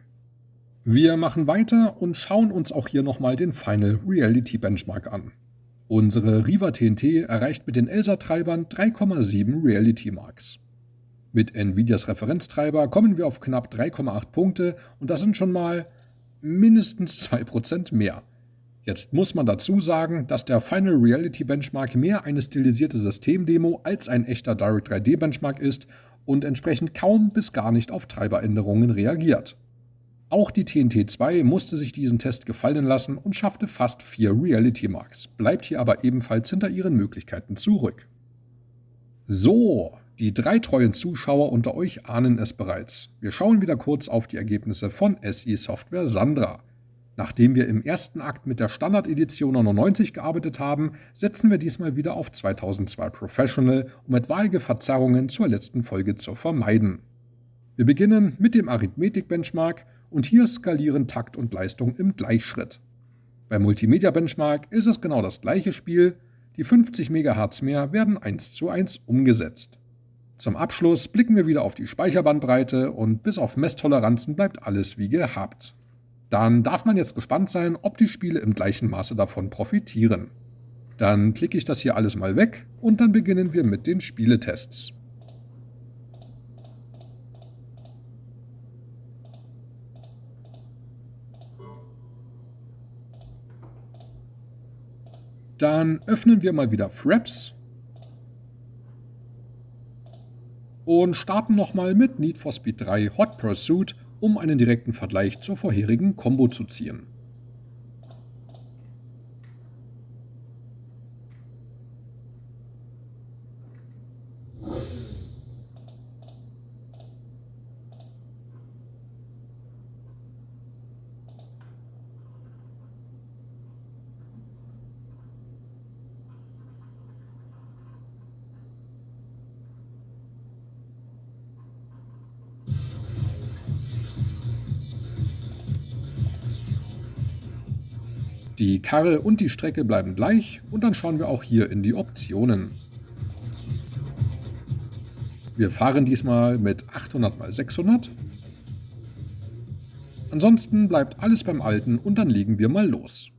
Wir machen weiter und schauen uns auch hier nochmal den Final Reality Benchmark an. Unsere Riva TNT erreicht mit den Elsa-Treibern 3,7 Reality Marks. Mit Nvidias Referenztreiber kommen wir auf knapp 3,8 Punkte und das sind schon mal mindestens 2% mehr. Jetzt muss man dazu sagen, dass der Final Reality Benchmark mehr eine stilisierte Systemdemo als ein echter Direct 3D Benchmark ist und entsprechend kaum bis gar nicht auf Treiberänderungen reagiert. Auch die TNT 2 musste sich diesen Test gefallen lassen und schaffte fast 4 Reality Marks, bleibt hier aber ebenfalls hinter ihren Möglichkeiten zurück. So, die 3 treuen Zuschauer unter euch ahnen es bereits. Wir schauen wieder kurz auf die Ergebnisse von SE Software Sandra. Nachdem wir im ersten Akt mit der Standard-Edition 99 gearbeitet haben, setzen wir diesmal wieder auf 2002 Professional, um etwaige Verzerrungen zur letzten Folge zu vermeiden. Wir beginnen mit dem Arithmetik-Benchmark und hier skalieren Takt und Leistung im Gleichschritt. Beim Multimedia-Benchmark ist es genau das gleiche Spiel, die 50 MHz mehr werden 1:1 umgesetzt. Zum Abschluss blicken wir wieder auf die Speicherbandbreite und bis auf Messtoleranzen bleibt alles wie gehabt. Dann darf man jetzt gespannt sein, ob die Spiele im gleichen Maße davon profitieren. Dann klicke ich das hier alles mal weg und dann beginnen wir mit den Spieletests. Dann öffnen wir mal wieder Fraps und starten nochmal mit Need for Speed 3 Hot Pursuit, um einen direkten Vergleich zur vorherigen Combo zu ziehen. Die Karre und die Strecke bleiben gleich und dann schauen wir auch hier in die Optionen. Wir fahren diesmal mit 800x600. Ansonsten bleibt alles beim Alten und dann legen wir mal los.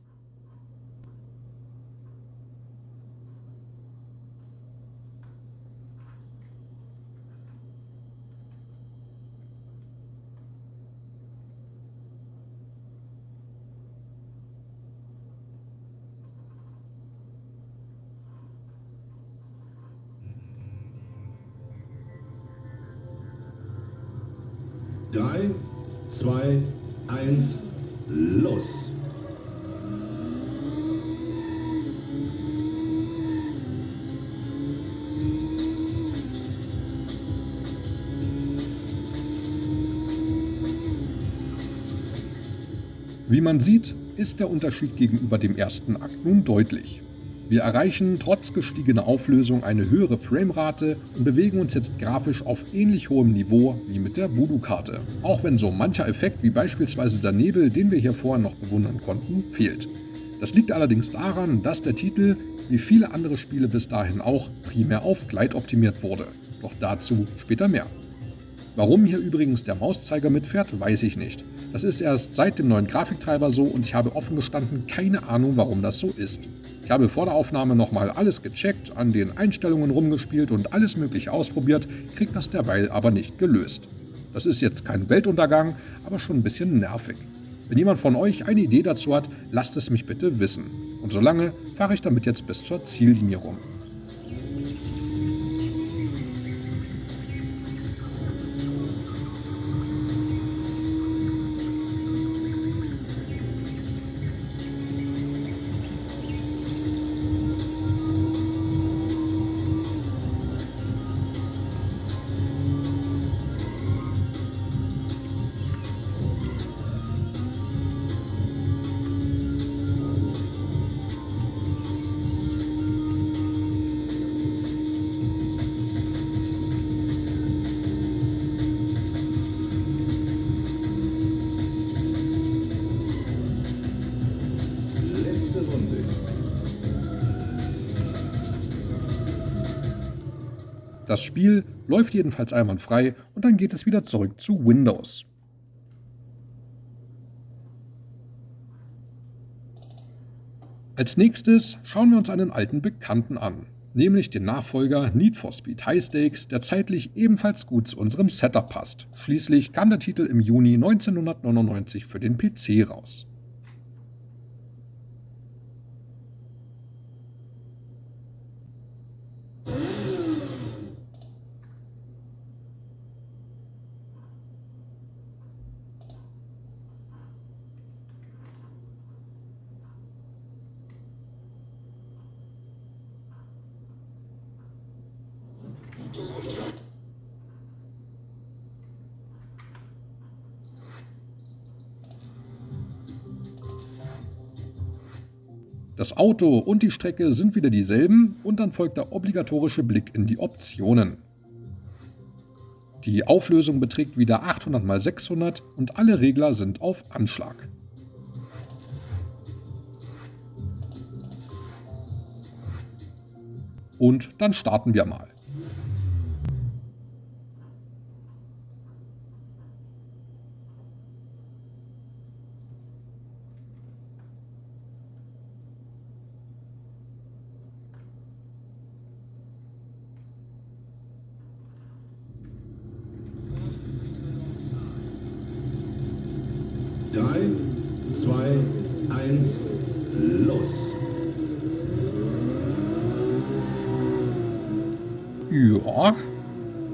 Drei, zwei, eins, los! Wie man sieht, ist der Unterschied gegenüber dem ersten Akt nun deutlich. Wir erreichen trotz gestiegener Auflösung eine höhere Framerate und bewegen uns jetzt grafisch auf ähnlich hohem Niveau wie mit der Voodoo-Karte. Auch wenn so mancher Effekt wie beispielsweise der Nebel, den wir hier vorher noch bewundern konnten, fehlt. Das liegt allerdings daran, dass der Titel, wie viele andere Spiele bis dahin auch, primär auf Glide optimiert wurde. Doch dazu später mehr. Warum hier übrigens der Mauszeiger mitfährt, weiß ich nicht. Das ist erst seit dem neuen Grafiktreiber so und ich habe offen gestanden keine Ahnung, warum das so ist. Ich habe vor der Aufnahme nochmal alles gecheckt, an den Einstellungen rumgespielt und alles mögliche ausprobiert, krieg das derweil aber nicht gelöst. Das ist jetzt kein Weltuntergang, aber schon ein bisschen nervig. Wenn jemand von euch eine Idee dazu hat, lasst es mich bitte wissen. Und solange fahre ich damit jetzt bis zur Ziellinie rum. Letzte Runde. Das Spiel läuft jedenfalls einwandfrei und dann geht es wieder zurück zu Windows. Als nächstes schauen wir uns einen alten Bekannten an, nämlich den Nachfolger Need for Speed High Stakes, der zeitlich ebenfalls gut zu unserem Setup passt. Schließlich kam der Titel im Juni 1999 für den PC raus. Das Auto und die Strecke sind wieder dieselben und dann folgt der obligatorische Blick in die Optionen. Die Auflösung beträgt wieder 800x600 und alle Regler sind auf Anschlag. Und dann starten wir mal. Drei, zwei, eins, los! Ja,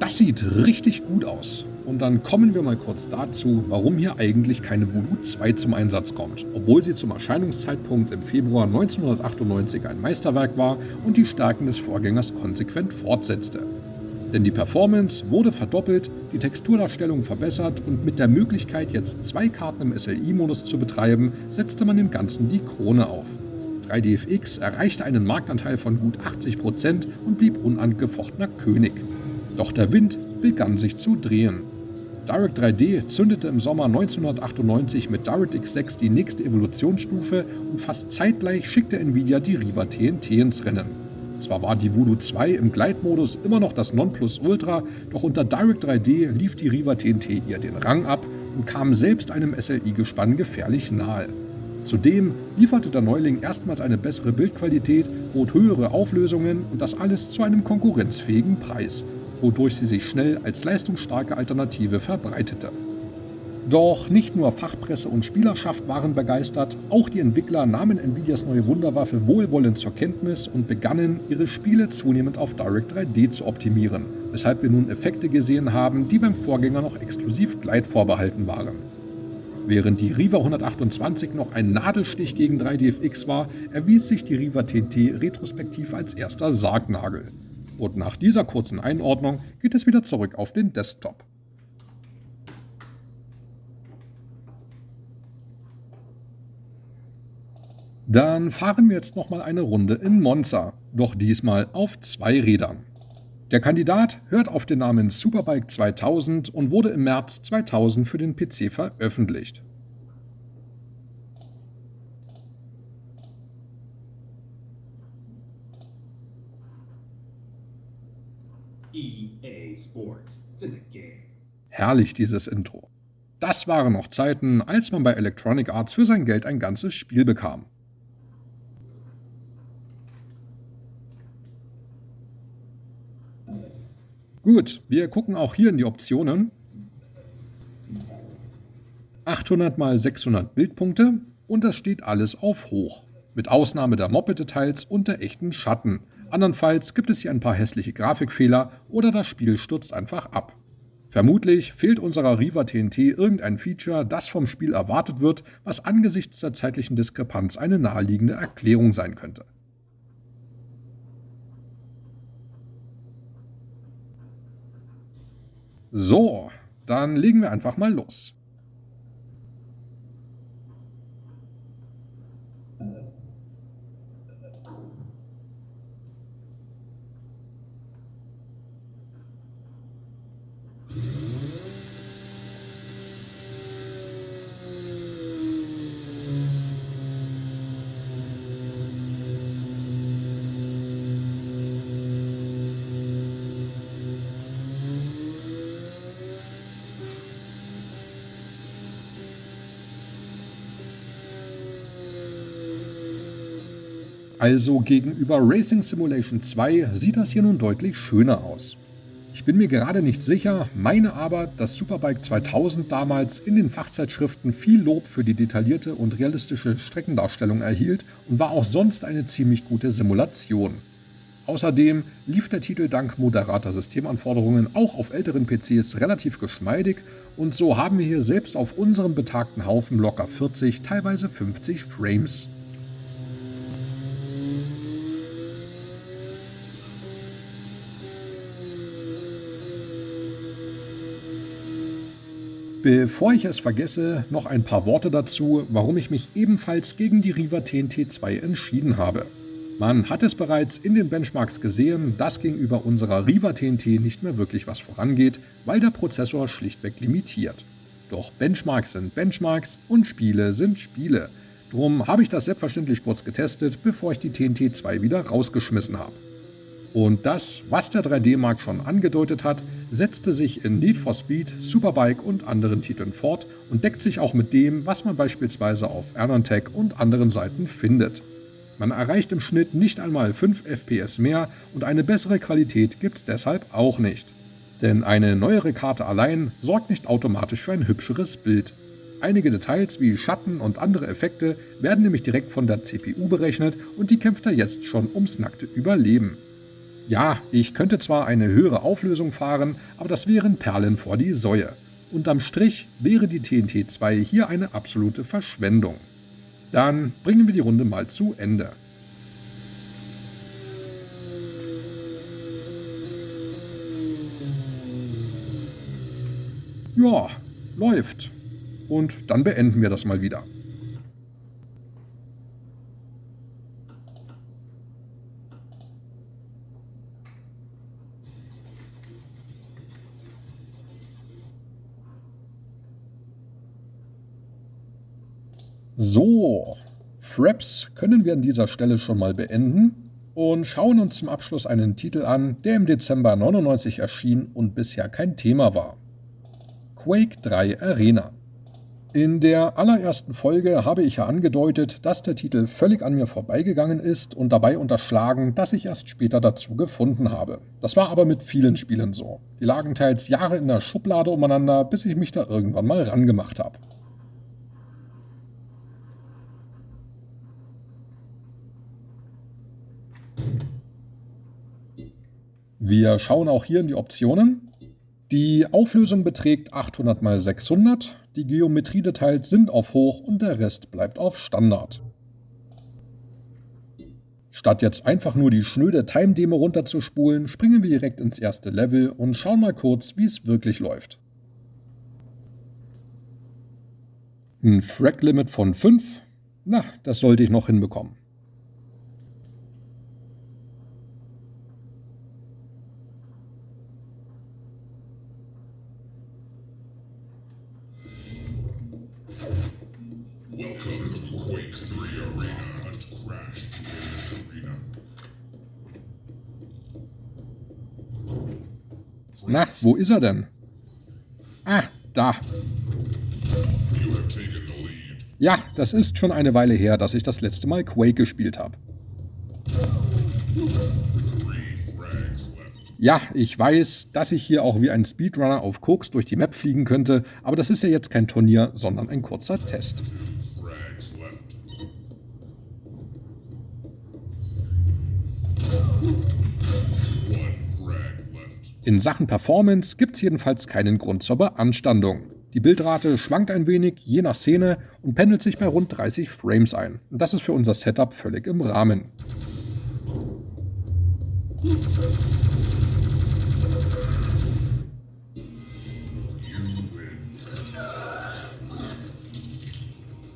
Das sieht richtig gut aus. Und dann kommen wir mal kurz dazu, warum hier eigentlich keine Voodoo 2 zum Einsatz kommt, obwohl sie zum Erscheinungszeitpunkt im Februar 1998 ein Meisterwerk war und die Stärken des Vorgängers konsequent fortsetzte. Denn die Performance wurde verdoppelt, die Texturdarstellung verbessert und mit der Möglichkeit, jetzt 2 Karten im SLI-Modus zu betreiben, setzte man dem Ganzen die Krone auf. 3DFX erreichte einen Marktanteil von gut 80% und blieb unangefochtener König. Doch der Wind begann sich zu drehen. Direct 3D zündete im Sommer 1998 mit DirectX 6 die nächste Evolutionsstufe und fast zeitgleich schickte Nvidia die Riva TNT ins Rennen. Zwar war die Voodoo 2 im Gleitmodus immer noch das Nonplusultra, doch unter Direct 3D lief die Riva TNT ihr den Rang ab und kam selbst einem SLI-Gespann gefährlich nahe. Zudem lieferte der Neuling erstmals eine bessere Bildqualität, bot höhere Auflösungen und das alles zu einem konkurrenzfähigen Preis, wodurch sie sich schnell als leistungsstarke Alternative verbreitete. Doch nicht nur Fachpresse und Spielerschaft waren begeistert, auch die Entwickler nahmen Nvidias neue Wunderwaffe wohlwollend zur Kenntnis und begannen, ihre Spiele zunehmend auf Direct 3D zu optimieren, weshalb wir nun Effekte gesehen haben, die beim Vorgänger noch exklusiv Glide vorbehalten waren. Während die Riva 128 noch ein Nadelstich gegen 3DFX war, erwies sich die Riva TNT retrospektiv als erster Sargnagel. Und nach dieser kurzen Einordnung geht es wieder zurück auf den Desktop. Dann fahren wir jetzt nochmal eine Runde in Monza, doch diesmal auf 2 Rädern. Der Kandidat hört auf den Namen Superbike 2000 und wurde im März 2000 für den PC veröffentlicht. EA Sports. It's in the game. Herrlich dieses Intro. Das waren noch Zeiten, als man bei Electronic Arts für sein Geld ein ganzes Spiel bekam. Gut, wir gucken auch hier in die Optionen. 800 x 600 Bildpunkte und das steht alles auf hoch, mit Ausnahme der Moped-Details und der echten Schatten. Andernfalls gibt es hier ein paar hässliche Grafikfehler oder das Spiel stürzt einfach ab. Vermutlich fehlt unserer Riva TNT irgendein Feature, das vom Spiel erwartet wird, was angesichts der zeitlichen Diskrepanz eine naheliegende Erklärung sein könnte. So, dann legen wir einfach mal los. Also gegenüber Racing Simulation 2 sieht das hier nun deutlich schöner aus. Ich bin mir gerade nicht sicher, meine aber, dass Superbike 2000 damals in den Fachzeitschriften viel Lob für die detaillierte und realistische Streckendarstellung erhielt und war auch sonst eine ziemlich gute Simulation. Außerdem lief der Titel dank moderater Systemanforderungen auch auf älteren PCs relativ geschmeidig und so haben wir hier selbst auf unserem betagten Haufen locker 40, teilweise 50 Frames. Bevor ich es vergesse, noch ein paar Worte dazu, warum ich mich ebenfalls gegen die Riva TNT 2 entschieden habe. Man hat es bereits in den Benchmarks gesehen, dass gegenüber unserer Riva TNT nicht mehr wirklich was vorangeht, weil der Prozessor schlichtweg limitiert. Doch Benchmarks sind Benchmarks und Spiele sind Spiele. Drum habe ich das selbstverständlich kurz getestet, bevor ich die TNT 2 wieder rausgeschmissen habe. Und das, was der 3D-Markt schon angedeutet hat, setzte sich in Need for Speed, Superbike und anderen Titeln fort und deckt sich auch mit dem, was man beispielsweise auf AnandTech und anderen Seiten findet. Man erreicht im Schnitt nicht einmal 5 FPS mehr und eine bessere Qualität gibt's deshalb auch nicht. Denn eine neuere Karte allein sorgt nicht automatisch für ein hübscheres Bild. Einige Details wie Schatten und andere Effekte werden nämlich direkt von der CPU berechnet und die kämpft da jetzt schon ums nackte Überleben. Ja, ich könnte zwar eine höhere Auflösung fahren, aber das wären Perlen vor die Säue. Unterm Strich wäre die TNT 2 hier eine absolute Verschwendung. Dann bringen wir die Runde mal zu Ende. Ja, läuft. Und dann beenden wir das mal wieder. So, Fraps können wir an dieser Stelle schon mal beenden und schauen uns zum Abschluss einen Titel an, der im Dezember 99 erschien und bisher kein Thema war. Quake 3 Arena. In der allerersten Folge habe ich ja angedeutet, dass der Titel völlig an mir vorbeigegangen ist und dabei unterschlagen, dass ich erst später dazu gefunden habe. Das war aber mit vielen Spielen so. Die lagen teils Jahre in der Schublade umeinander, bis ich mich da irgendwann mal rangemacht habe. Wir schauen auch hier in die Optionen. Die Auflösung beträgt 800 x 600, die Geometriedetails sind auf Hoch und der Rest bleibt auf Standard. Statt jetzt einfach nur die schnöde Time-Demo runterzuspulen, springen wir direkt ins erste Level und schauen mal kurz, wie es wirklich läuft. Ein Frag-Limit von 5? Na, das sollte ich noch hinbekommen. Welcome to Quake 3 Arena. Has crashed in this arena. Na, wo ist er denn? Ah, da. You have taken the lead. Ja, das ist schon eine Weile her, dass ich das letzte Mal Quake gespielt habe. 3 frags left. Ja, ich weiß, dass ich hier auch wie ein Speedrunner auf Koks durch die Map fliegen könnte, aber das ist ja jetzt kein Turnier, sondern ein kurzer Test. 2 frags left. 1 frag left. In Sachen Performance gibt's jedenfalls keinen Grund zur Beanstandung. Die Bildrate schwankt ein wenig, je nach Szene, und pendelt sich bei rund 30 Frames ein. Und das ist für unser Setup völlig im Rahmen.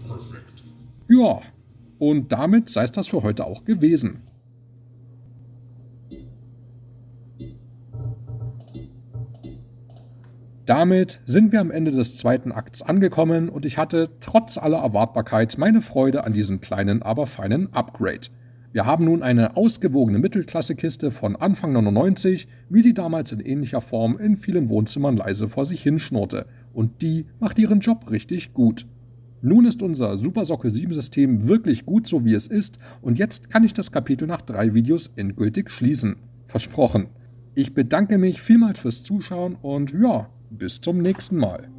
Perfect. Ja, und damit sei es das für heute auch gewesen. Damit sind wir am Ende des zweiten Akts angekommen und ich hatte trotz aller Erwartbarkeit meine Freude an diesem kleinen, aber feinen Upgrade. Wir haben nun eine ausgewogene Mittelklasse-Kiste von Anfang 99, wie sie damals in ähnlicher Form in vielen Wohnzimmern leise vor sich hinschnurrte. Und die macht ihren Job richtig gut. Nun ist unser Super Sockel 7 System wirklich gut so wie es ist und jetzt kann ich das Kapitel nach 3 Videos endgültig schließen. Versprochen. Ich bedanke mich vielmals fürs Zuschauen und ja, bis zum nächsten Mal.